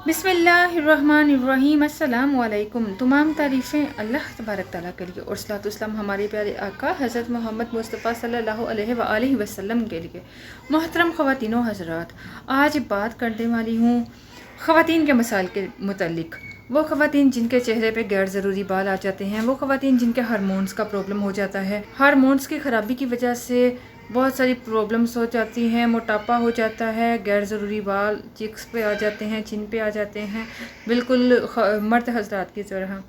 बिस्मिल्लाहिर्रहमानिर्रहीम। अस्सलाम वालेकुम। तमाम तारीफ़ें अल्लाह तबारक ताला के लिए और सलातो सलाम हमारे प्यारे आका हज़रत मोहम्मद मुस्तफ़ा सल्लल्लाहु अलैहि वसल्लम के लिए। मोहतरम ख़वातीनो हज़रात, आज बात करने वाली हूँ ख़वातीन के मसाइल के मुतल्लिक। वो ख़वातीन जिनके चेहरे पे गैर ज़रूरी बाल आ जाते हैं, वो ख़वातीन जिनके हार्मोन्स का प्रॉब्लम हो जाता है, हार्मोन्स की ख़राबी की वजह से बहुत सारी प्रॉब्लम्स हो जाती हैं, मोटापा हो जाता है, गैर ज़रूरी बाल चिक्स पे आ जाते हैं, चिन पे आ जाते हैं, बिल्कुल मर्द हज़रात की तरह।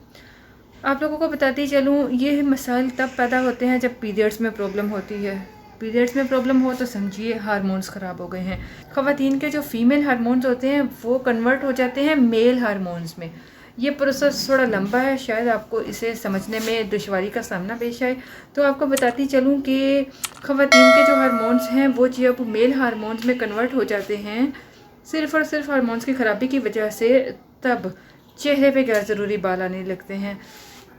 आप लोगों को बताती चलूँ, ये मसाइल तब पैदा होते हैं जब पीरियड्स में प्रॉब्लम होती है। पीरियड्स में प्रॉब्लम हो तो समझिए हार्मोन्स ख़राब हो गए हैं। ख़वातीन के जो फीमेल हार्मोन्स होते हैं वो कन्वर्ट हो जाते हैं मेल हार्मोन्स में। ये प्रोसेस थोड़ा लंबा है, शायद आपको इसे समझने में दुश्वारी का सामना पेश आए। तो आपको बताती चलूँ कि ख़वातीन के जो हार्मोन्स हैं वो जब मेल हार्मोन्स में कन्वर्ट हो जाते हैं, सिर्फ़ और सिर्फ हार्मोन्स की ख़राबी की वजह से, तब चेहरे पे गैर ज़रूरी बाल आने लगते हैं,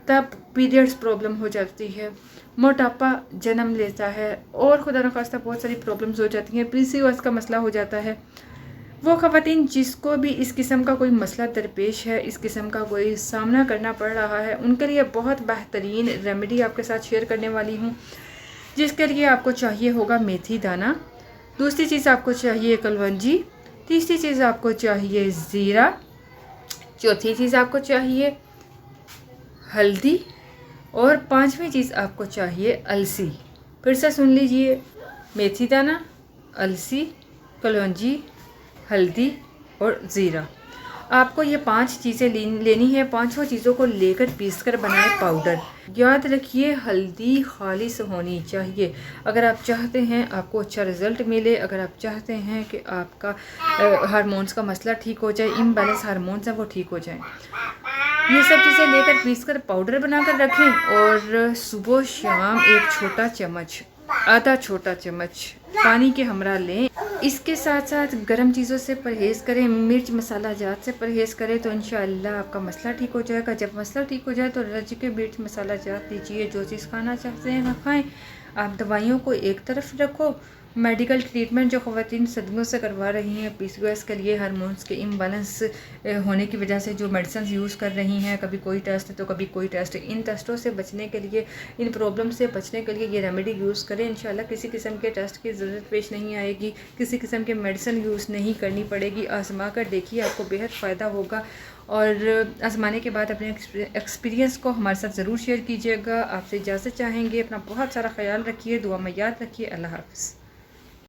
तब पीरियड्स प्रॉब्लम हो जाती है, मोटापा जन्म लेता है और खुदा न खास्ता बहुत सारी प्रॉब्लम्स हो जाती हैं, पीसीओएस का मसला हो जाता है। वो ख़वातीन जिसको भी इस किस्म का कोई मसला दरपेश है, इस किस्म का कोई सामना करना पड़ रहा है, उनके लिए बहुत बेहतरीन रेमेडी आपके साथ शेयर करने वाली हूँ, जिसके लिए आपको चाहिए होगा मेथी दाना, दूसरी चीज़ आपको चाहिए कलवंजी, तीसरी चीज़ आपको चाहिए ज़ीरा, चौथी चीज़ आपको चाहिए हल्दी और पांचवी चीज़ आपको चाहिए अलसी। फिर से सुन लीजिए, मेथी दाना, अलसी, कलौंजी, हल्दी और ज़ीरा। आपको ये 5 चीज़ें लेनी है। पांचों चीज़ों को लेकर पीसकर बनाए पाउडर। याद रखिए, हल्दी खालिस होनी चाहिए। अगर आप चाहते हैं आपको अच्छा रिज़ल्ट मिले, अगर आप चाहते हैं कि आपका हार्मोन्स का मसला ठीक हो जाए, इम्बैलेंस हार्मोन्स हैं वो ठीक हो जाए, ये सब चीज़ें लेकर पीसकर पाउडर बनाकर रखें और सुबह शाम एक छोटा चम्मच, आधा छोटा चम्मच पानी के हमरा लें। इसके साथ साथ गर्म चीज़ों से परहेज़ करें, मिर्च मसाला जात से परहेज़ करें तो इंशाअल्लाह आपका मसला ठीक हो जाएगा। जब मसला ठीक हो जाए तो रज के मिर्च मसाला जात लीजिए, जो चीज़ खाना चाहते हैं वह खाएँ। आप दवाइयों को एक तरफ रखो, मेडिकल ट्रीटमेंट जो ख़वातीन सदियों से करवा रही हैं पीसीओएस के लिए, हार्मोन्स के इम्बैलेंस होने की वजह से जो मेडिसिन यूज़ कर रही हैं, कभी कोई टेस्ट तो कभी कोई टेस्ट, इन टेस्टों से बचने के लिए, इन प्रॉब्लम से बचने के लिए ये रेमेडी यूज़ करें। इंशाल्लाह किसी किस्म के टेस्ट की ज़रूरत पेश नहीं आएगी, किसी किस्म के मेडिसिन यूज़ नहीं करनी पड़ेगी। आजमा कर देखिए, आपको बेहद फ़ायदा होगा और आजमाने के बाद अपने एक्सपीरियंस को हमारे साथ ज़रूर शेयर कीजिएगा। आपसे इजाज़त चाहेंगे। अपना बहुत सारा ख्याल रखिए, दुआ में याद रखिए। अल्लाह हाफ़िज़।